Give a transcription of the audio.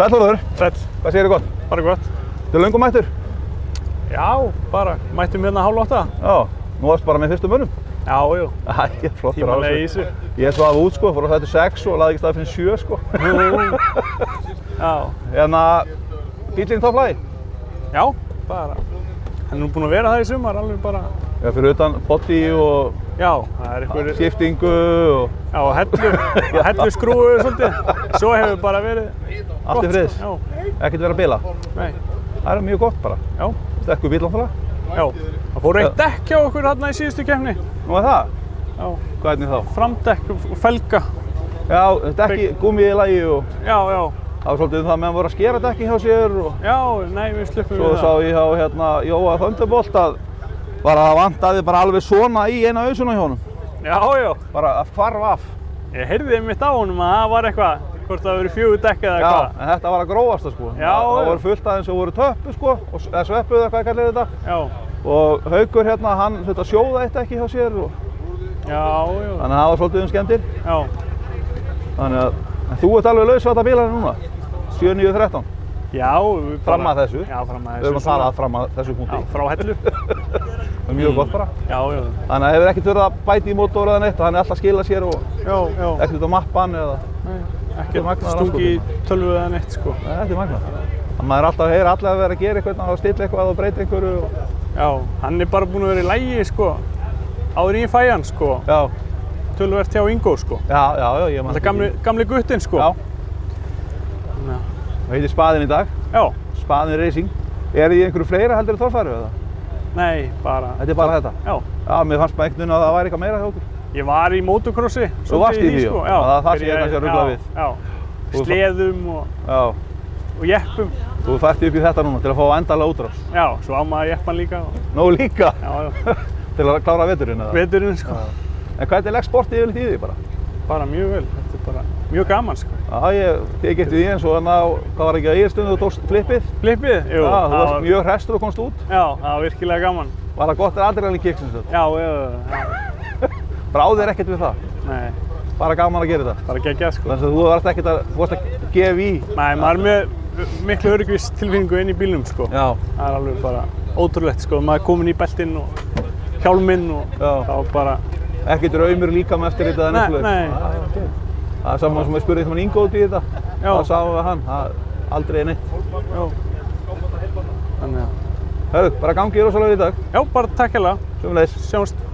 Sæll Þórður. Sæll. Hvað segirðu gott? Bara gott. Þú löngu mættur? Já, bara mættum hérna 7:30. Já, nú varst bara með fyrstu mönnum. Já, jú. Æ, flottur á Tímanlega í þessu. Ég svaf út sko, fór á þetta 6 og laði ekki stað fyrir 7 sko. Já. Hérna, bíllinn topplagi? Já, bara. Hann er nú búinn að vera það í sumar, alveg bara. Já, fyrir utan body og Já, það er einhver. skiptingu og Já, hellu skrúfu svolítið. Svo hefur bara verið allt í friðs. Já. Ekkert verið að bila. Nei. Það er mjög gott bara. Já. Sterkur bíll náttúrulega. Já. Það fór eitt dekk hjá okkur hérna í síðustu keppni. Nú er það? Já. Hvernig þá? Framdekk og felga. Já, dekki, gúmmí í lagi og Já. það var svolítið það meðan voru að skera dekki hjá sér og Já, nei, við sluppum svo við það. sá ég hjá hérna Jóa Thunderbolt að það vantaði bara alveg svona í eina ausuna hjá honum. Já. Bara að hvarf af. Ég heyrði einmitt á honum að það var eitthvað, hvort það verið 4 dekk eða Já, eitthvað. en þetta var að grófasta sko. Já, það já. voru fullt aðeins og voru töppu sko, eða sveppu eða hvað kallir þetta. Já. Og Haukur hérna, hann þurfti að sjóða eitt dekki hjá sér og Já. þannig að það var svolítið skemmtir. Já. Þannig að en þú ert alveg laus á þetta bílarinn núna, 7.913. Já, við bara. Fram að þessu. Já, fram að þessu. Við erum að tala fram að þessu punkti. Já, frá hellu. Það er mjög gott bara. Já. Þannig að hefur ekkert verið að bæta í mótor eða neitt og hann er alltaf að skila sér og Já. ekkert út á mappan eða. Nei, Þetta er ekki magnað stungi í tölvu eða neitt, sko. Nei, þetta er magnað. Þannig að maður er alltaf að heyra allega að vera að gera eitthvað og stilla eitthvað og breyta einhverju og. Já, hann er bara búinn að vera í lagi, sko. Áður í fæjan, sko. Já. Tölvert hjá Ingo, sko. Já, ég man Það er gamli guttinn, sko. Já. Já. Það heitir Spaðinn í dag. Já. Spaðinn Racing. Er þið í einhverju fleira heldur en torfæru eða? Nei, bara. Þetta er bara þetta? Já. Já, mér fannst bara einhvern veginn að það væri eitthvað meira hjá okkur. Ég var í motocrossi. Þú varst í því, sko. já. Það sé ég kannski að rugla við. Já. Sleðum Já. og jeppum. Þú fært upp í þetta núna til að fá endalega útrás. Já, svo á maður jeppan líka. Nó líka? Já. Til að klára veturinn eða? Veturinn, sko. En hvernig legg sportið yfirleitt í því bara? Bara mjög vel. Þetta er bara mjög gaman, sko. Já, ég tek eftir því eins og þannig að, hvað var ekki að Egilsstöðum þú tókst flippið? Flippið? Jú. Já, þú varst mjög hrestur og komst út. Já, það var virkilega gaman. Var það gott adrenalín kick sem þetta? Já. Bráðir ekkert við það? Nei, Bara gaman að gera þetta? bara geggjað, sko. Þannig að þú varst að gefa í? Nei, maður er með miklu öryggistilfinningu inn í bílnum, sko. Já. Það er alveg bara ótrúlegt, sko. Maður er kominn í beltinn og hjálminn og það var bara. Ekkert raumur líka með eftir þetta eða nefnilega? Nei. Það er saman sem ég spurði þegar Ingo út í þetta. Já. Það sáum við hann, aldrei neitt. Já. Þannig að. Hörru, bara gangi rosalega í dag. Já, bara takk hérlega. Sömuleiðis. Sjáumst.